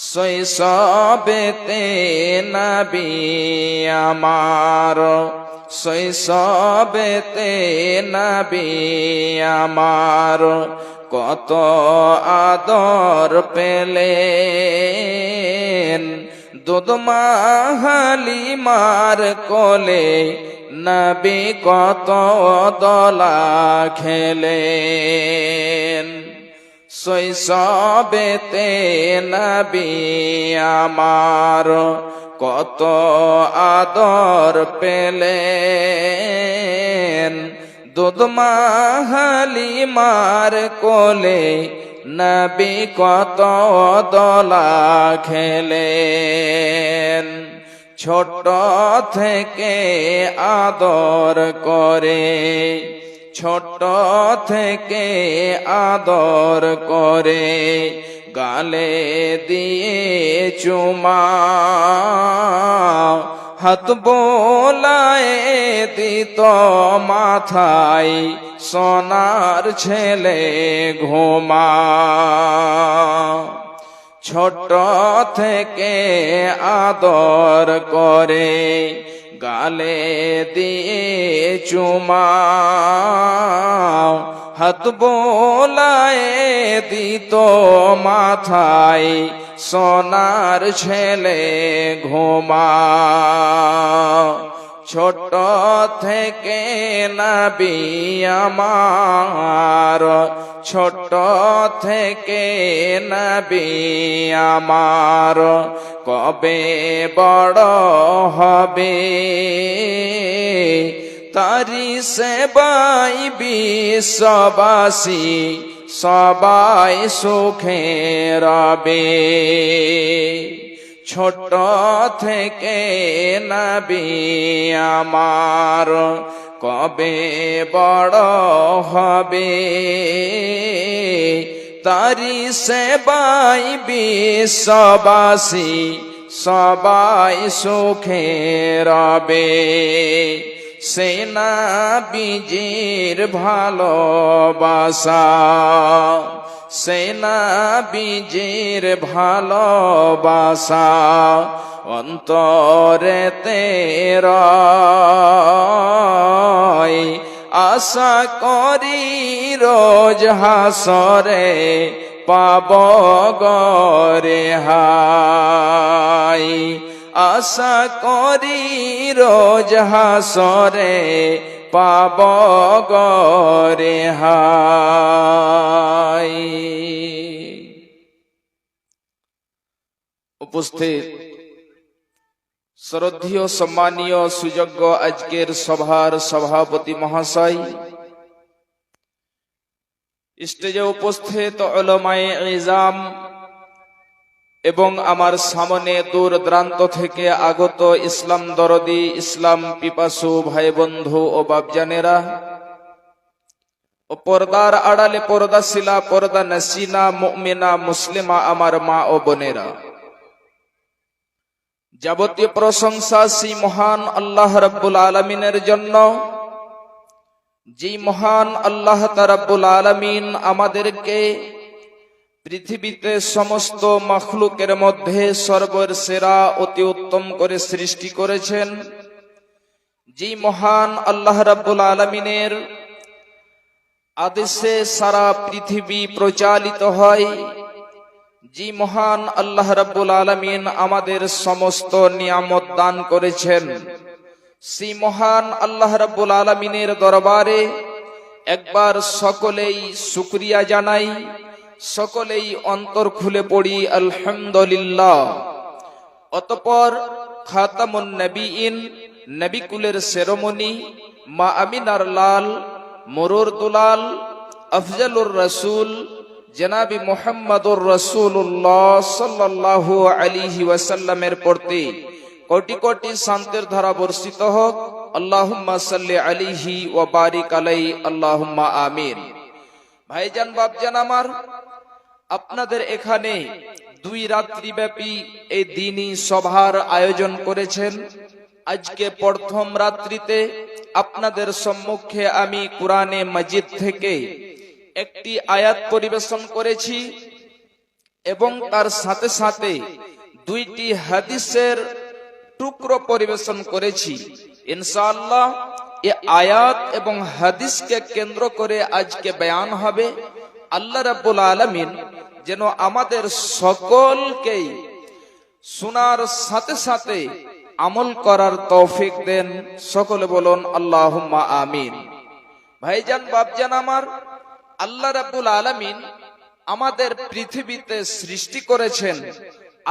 শৈশবেতে নবী আমার, শৈশবেতে নবী আমার কত আদর পেলেন। দুধমা হালিমার কোলে নবী কত দোলা খেলেন। শৈশবেতে নবী আমার কত আদর পেলেন। দুধমা হালিমার কোলে নবী কত দোলা খেলেন। ছোট থেকে আদর করে, ছোট থেকে আদর করে গালে দিয়ে চুমা, হাত বোলায় দিত মাথায় সোনার ছেলে ঘুমা। ছোট থেকে আদর করে গালে দিয়ে চুমা, হাত বোলায় দিত মাথায় সোনার ছেলে ঘুমা। ছোট থেকে নবী আমার, ছোট থেকে নবী আমার কবে বড় হবে, তারি সেবাই বিশ্ববাসী সবাই সুখে রবে। ছোট থেকে নবী আমার কবে বড় হবে, তারি সেবাই বিশ্ববাসী সবাই সুখে রবে। সে নবীজির ভালোবাসা, সে নবীজির ভালোবাসা অন্তরেতে রয়। আশা করি রোজ হাসরে পাব গরে হাই। আশা করি রোজ হাসরে পাব গরে হাই। উপস্থিত শ্রদ্ধেয় সম্মানীয় সুযোগ্য আজকের সভার সভাপতি মহাশয়, স্টেজে উপস্থিত উলামায়ে ইজাম এবং আমার সামনে দূর দূরান্ত থেকে আগত ইসলাম দরদি, ইসলাম পিপাসু ভাই বন্ধু ও বাপজানেরা, ও পর্দার আড়ালে পর্দাশীলা পর্দা নসিনা মুমিনা মুসলিমা আমার মা ও বোনেরা, যাবতীয় প্রশংসা সেই মহান আল্লাহ রাব্বুল আলামিনের জন্য, যে মহান আল্লাহ রাব্বুল আলামিন আমাদেরকে পৃথিবীতে সমস্ত মাখলুকের মধ্যে সর্বসেরা অতি উত্তম করে সৃষ্টি করেছেন। যে মহান আল্লাহ রাব্বুল আলামিনের আদেশে সারা পৃথিবী প্রচালিত হয়, যে মহান আল্লাহ রাব্বুল আলামিন আমাদের সমস্ত নিয়ামত দান করেছেন, সেই মহান আল্লাহ রাব্বুল আলামিনের দরবারে একবার সকলেই শুকরিয়া জানাই, সকলেই অন্তর খুলে পড়ি আলহামদুলিল্লাহ। অতঃপর খাতামুন নবীন, নবিকুলের শিরোমণি, মা আমিনার লাল, মরুর দুলাল, আফজালুর রাসূল জনাবি মুহাম্মদুর রাসূলুল্লাহ সাল্লাল্লাহু আলাইহি ওয়াসাল্লামের প্রতি কোটি কোটি শান্তির ধারা বর্ষিত হোক। আল্লাহুম্মা সাল্লি আলাইহি ওয়া বারিক আলাইহি, আল্লাহুম্মা আমিন। ভাইজান বাপজান আমার, আপনাদের এখানে 2 রাত্রিব্যাপী এই দিনী সভার আয়োজন করেছেন। আজকে প্রথম রাত্রিতে আপনাদের সম্মুখে আমি কুরআনে মাজিদ থেকে একটি আয়াত পরিবেশন করেছি। এবং তার সাথে সাথে দুইটি হাদিসের টুকরো পরিবেশন করেছি। ইনশাআল্লাহ এই আয়াত এবং হাদিসকে কেন্দ্র করে আজকে বয়ান হবে। আল্লাহ রাব্বুল আলামিন যেন আমাদের সকলকেই শোনার সাথে সাথে আমল করার তৌফিক দেন। সকলে বলুন আল্লাহুম্মা আমিন। ভাইজান বাপজান আমার, আল্লাহ রাব্বুল আলামিন আমাদের পৃথিবীতে সৃষ্টি করেছেন।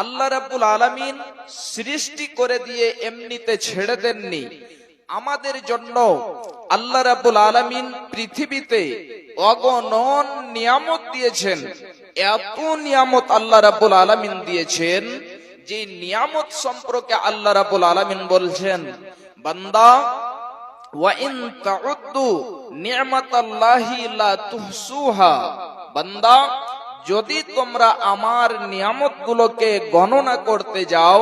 আল্লাহ রাব্বুল আলামিন সৃষ্টি করে দিয়ে এমনিতে ছেড়ে দেননি। আমাদের জন্য আল্লাহ রাব্বুল আলামিন পৃথিবীতে অগণন নিয়ামত দিয়েছেন। এত নিয়ামত আল্লাহ রাব্বুল আলামিন দিয়েছেন যে নিয়ামত সম্পর্কে আল্লাহ রাব্বুল আলামিন বলছেন, বান্দা ওয়া ইন তাউদ্দু নি'মাতাল্লাহি লা তুহসুহা, বান্দা যদি তোমরা আমার নিয়ামতগুলোকে গণনা করতে যাও,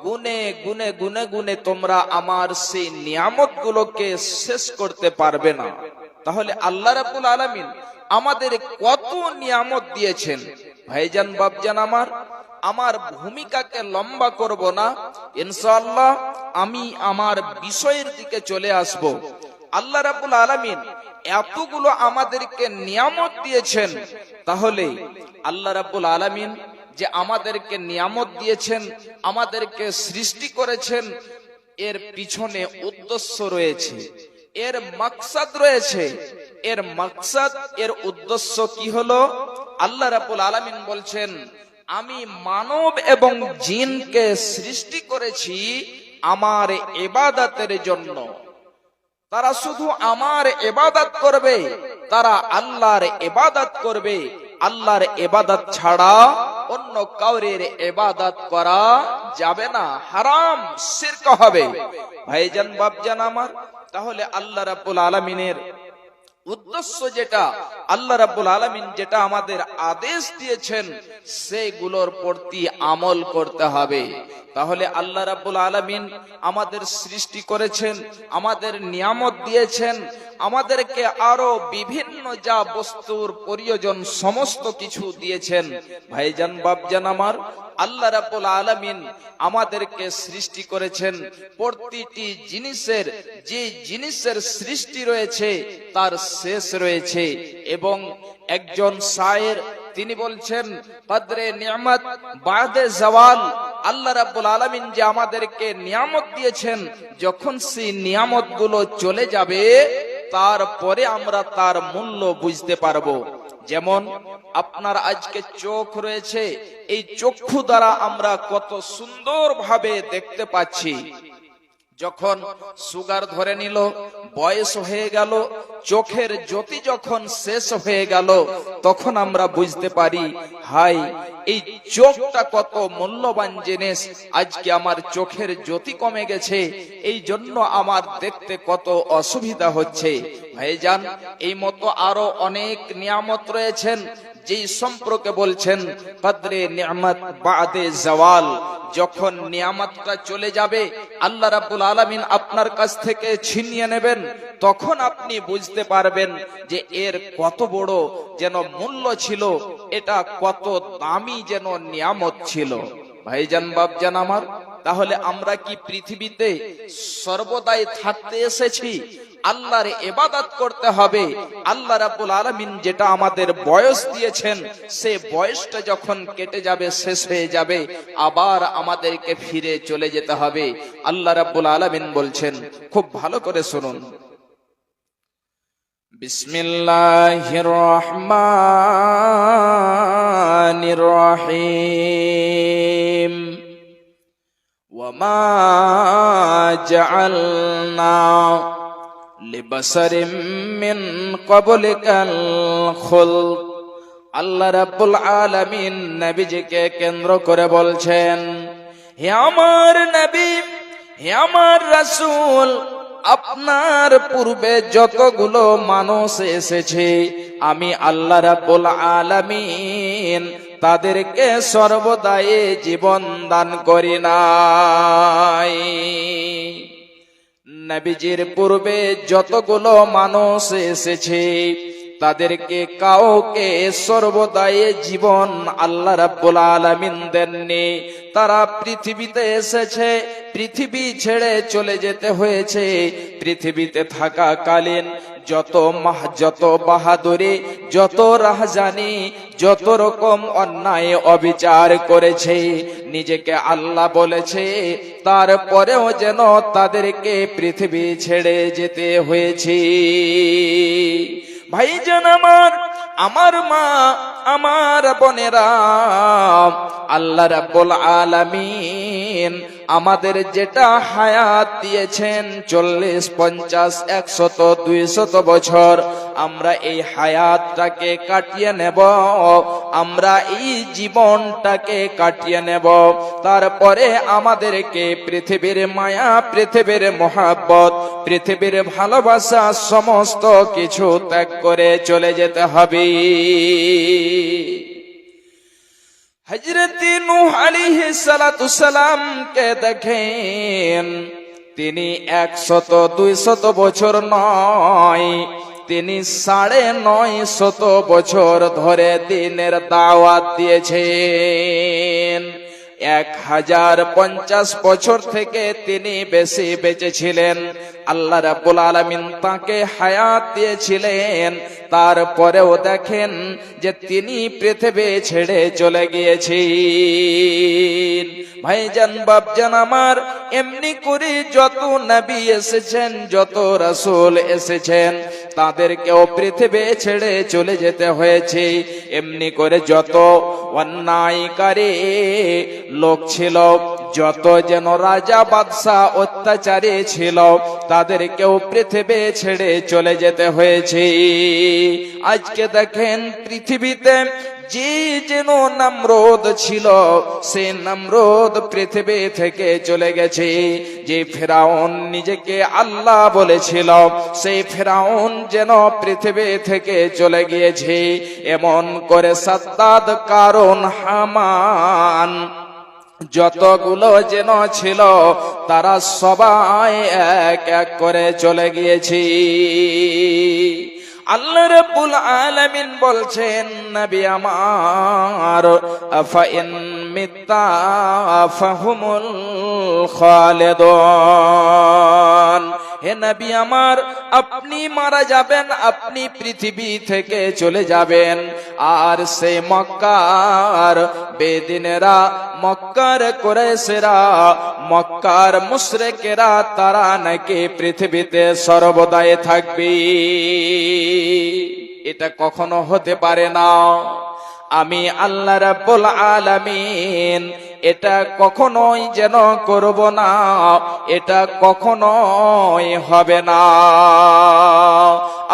গুনে গুনে গুনে গুনে তোমরা আমার সেই নিয়ামতগুলোকে শেষ করতে পারবে না। তাহলে আল্লাহ রাব্বুল আলামিন আমাদের কত নিয়ামত দিয়েছেন। ভাইজান বাপজান আমার ভূমিকাকে লম্বা করব না, ইনশাআল্লাহ আমি আমার বিষয়ের দিকে চলে আসব। আল্লাহ রাব্বুল আলামিন এতগুলো আমাদেরকে নিয়ামত দিয়েছেন, তাহলে আল্লাহ রাব্বুল আলামিন যে আমাদেরকে নিয়ামত দিয়েছেন, আমাদেরকে সৃষ্টি করেছেন, এর পিছনে উদ্দেশ্য রয়েছে, এর মাকসাদ রয়েছে। এর মাকসাদ, এর উদ্দেশ্য কি হলো? আল্লাহ রাব্বুল আলামিন বলছেন, আমি মানব এবং জিনকে সৃষ্টি করেছি আমার ইবাদতের জন্য। তারা শুধু আমার ইবাদত করবে, তারা আল্লাহর ইবাদত করবে। আল্লাহর ইবাদত ছাড়া অন্য কাউরের ইবাদত করা যাবে না, হারাম, শিরক হবে। ভাইজান বাপজান আমার, তাহলে আল্লাহ রাব্বুল আলামিনের উদ্দেশ্য যেটা, আল্লাহ রাব্বুল আলামিন যেটা আমাদের আদেশ দিয়েছেন সেগুলোর প্রতি আমল করতে হবে। তাহলে আল্লাহ রাব্বুল আলামিন আমাদের সৃষ্টি করেছেন, আমাদের নিয়ামত দিয়েছেন, আমাদেরকে আরো বিভিন্ন যা বস্তুর প্রয়োজন সমস্ত কিছু দিয়েছেন। ভাইজান বাপজান আমার, আল্লাহ রাব্বুল আলামিন আমাদেরকে সৃষ্টি করেছেন। প্রতিটি জিনিসের, যে জিনিসের সৃষ্টি রয়েছে তার শেষ রয়েছে। এবং একজন শায়ের তিনি বলছেন, কদরে নিয়ামত বাদে জাওয়াল। আল্লাহ রাব্বুল আলামিন যে আমাদেরকে নিয়ামত দিয়েছেন, যখন সেই নিয়ামত গুলো চলে যাবে তারপরে আমরা তার মূল্য বুঝতে পারবো। যেমন আপনার আজকে চোখ রয়েছে, এই চক্ষু দ্বারা আমরা কত সুন্দর ভাবে দেখতে পাচ্ছি। যখন সুগার ধরে নিল, বয়স হয়ে গেল, চোখের জ্যোতি যখন শেষ হয়ে গেল, তখন আমরা বুঝতে পারি, হাই এই চোখটা কত মূল্যবান জিনিস। আজকে আমার চোখের জ্যোতি কমে গেছে, এই জন্য আমার দেখতে কত অসুবিধা হচ্ছে। ভাইজান, এই মতো আরো অনেক নিয়ামত রয়েছেন যেই সম্পর্কে বলছেন কদরে নিয়ামত বাদে জাওয়াল। যখন নিয়ামতটা চলে যাবে, আল্লাহ রাব্বুল আলামিন আপনার কাছ থেকে ছিনিয়ে নেবেন, তখন আপনি বুঝতে পারবেন যে এর কত বড় যেন মূল্য ছিল, এটা কত দামি যেন নিয়ামত ছিল। ভাইজান বাপজান আমার, তাহলে আমরা কি পৃথিবীতে সর্বদাই থাকতে এসেছি? আল্লাহর ইবাদত করতে হবে। আল্লাহ রাব্বুল আলামিন যেটা আমাদের বয়স দিয়েছেন, সে বয়সটা যখন কেটে যাবে, শেষ হয়ে যাবে, আবার আমাদেরকে ফিরে চলে যেতে হবে। আল্লাহ রাব্বুল আলামিন বলছেন, খুব ভালো করে শুনুন, বিসমিল্লাহির রহমানির রহিম। ওয়ামা জাআলনা লিবাসারিম মিন ক্বাবলিকাল খুলদ। আল্লাহ রাব্বুল আলামিন নবীজিকে কেন্দ্র করে বলছেন, হে আমার নবী, হে আমার রাসূল, আপনার পূর্বে যতগুলো মানুষ এসেছে, আমি আল্লাহ রাব্বুল আলামিন তাদেরকে সর্বদাই জীবন দান করি নাই। নবীজির পূর্বে যতগুলো মানুষ এসেছে, তাদেরকে কাউকে সর্বদাই জীবন আল্লাহ রাব্বুল আলামিন দেননি। তারা পৃথিবীতে এসেছে, পৃথিবী ছেড়ে চলে যেতে হয়েছে। পৃথিবীতে থাকাকালীন যত বাহাদুরি, যত রাহজানি, যত রকম অন্যায় অবিচার করেছে, নিজেকে আল্লাহ বলেছে, তারপরেও যেন তাদেরকে পৃথিবী ছেড়ে যেতে হয়েছে। ভাইজান আমার মা, আমার বোনেরা, আল্লাহ রাব্বুল আলামিন আমাদের যেটা হায়াত দিয়েছেন 40, 50, 100, 200 বছর, আমরা এই হায়াতটাকে কাটিয়ে নেব, আমরা এই জীবনটাকে কাটিয়ে নেব। তারপরে আমাদেরকে পৃথিবীর মায়া, পৃথিবীর মহাব্বত, পৃথিবীর ভালোবাসা সমস্ত কিছু ত্যাগ করে চলে যেতে হবে। হযরত নূহ আলাইহিস সালাতু সালাম কে দেখেন, তিনি 100, 200 বছর নয়, তিনি 950 বছর ধরে দ্বীনের দাওয়াত দিয়েছেন। 1050 বছর থেকে তিনি বেশি বেঁচে ছিলেন। আল্লাহ রাব্বুল আলামিন তাকে হায়াত দিয়েছিলেন, তারপরেও দেখেন যে তিনি পৃথিবী ছেড়ে চলে গিয়েছেন। ভাইজান বাপজান আমার, এমনি করে যত নবী এসেছেন, যত রাসূল এসেছেন, তাদেরকেও পৃথিবী ছেড়ে চলে যেতে হয়েছে। এমনি করে যত অন্যায়কারী লোক ছিল, যত যেন রাজা বাদশা অত্যাচারী ছিল, তাদেরকেও পৃথিবী ছেড়ে চলে যেতে হয়েছে। আজকে দেখেন পৃথিবীতে যে যেন নমরুদ ছিল, সে নমরুদ পৃথিবী থেকে চলে গেছে। যে ফেরাউন নিজেকে আল্লাহ বলেছিল, সেই ফেরাউন যেন পৃথিবী থেকে চলে গিয়েছে। এমন করে সাদ্দাদ, কারুন, হামান, যতগুলো যেন ছিল, তারা সবাই এক এক করে চলে গিয়েছে। আল্লাহ রাব্বুল আলামিন বলছেন, নবী আমার, আফা ইন মিত্তা ফাহুমুল খালিদুন, হে নবী আমার, আপনি মারা যাবেন, আপনি পৃথিবী থেকে চলে যাবেন, আর সেই মক্কার বেদিনেরা, মক্কার কুরাইশরা, মক্কার মুশরিকেরা, তারা নাকি পৃথিবীতে সর্বদাই থাকবে। এটা কখনো হতে পারে না। আমি আল্লাহ রাব্বুল আলামিন এটা কখনোই যেন করব না, এটা কখনোই হবে না।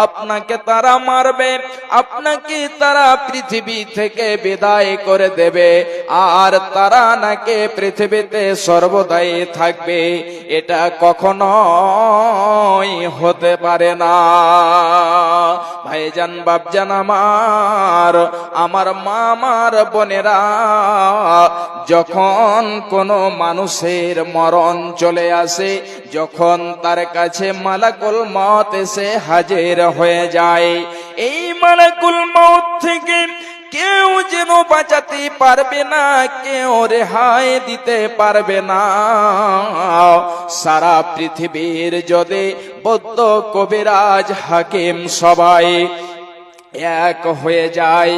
আপনাকে তারা মারবে, আপনাকে তারা পৃথিবী থেকে বিদায় করে দেবে, আর তারা নাকি পৃথিবীতে সর্বদাই থাকবে, এটা কখনোই হতে পারে না। ভাইজান বাপজান আমার মা, আমার বোনেরা, যখন কোনো মানুষের মরণ চলে আসে, যখন তার কাছে মালাকুল মউত এসে হাজির হয়ে যায়, এই মালাকুল মউত থেকে কেউ যেন বাঁচাতে পারবে না, কেউ রেহাই দিতে পারবে না। সারা পৃথিবীর যদি বৌদ্ধ, কবিরাজ, হাকিম সবাই এক হয়ে যায়,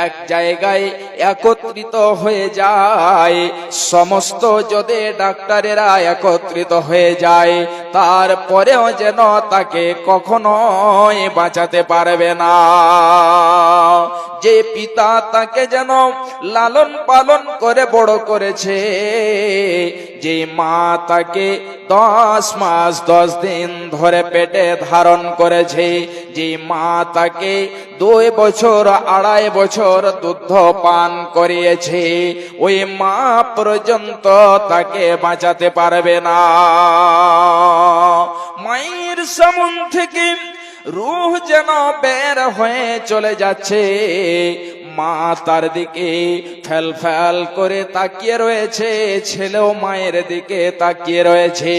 এক জায়গায় একত্রিত হয়ে যায়, সমস্ত যদি ডাক্তারেরা একত্রিত হয়ে যায়, তারপরেও যেন তাকে কখনোই বাঁচাতে পারবে না। যে পিতা তাকে যেন লালন পালন করে বড় করেছে, যে মা তাকে 10 মাস 10 দিন ধরে পেটে ধারণ করেছে, যে মা তাকে 2 বছর 2.5 বছর দুধ পান করিয়েছে, ওই মা পর্যন্ত তাকে বাঁচাতে পারবে না। মায়ের সামন থেকে রূহ যেন বের হয়ে চলে যাচ্ছে, মা তার দিকে ফ্যাল ফ্যাল করে তাকিয়ে রয়েছে, ছেলেও মায়ের দিকে তাকিয়ে রয়েছে।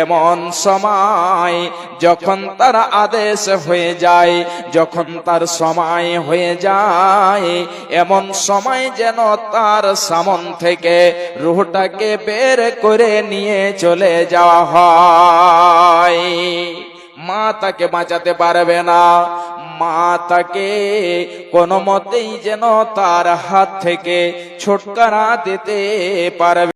এমন সময় যখন তার আদেশ হয়ে যায়, যখন তার সময় হয়ে যায়, এমন সময় যেন তার সামন থেকে রূহটাকে বের করে নিয়ে চলে যাওয়া হয়। মা তাকে বাঁচাতে পারবে না, মা তাকে কোনো মতেই যেন তার হাত থেকে ছুটকারা দিতে পারবে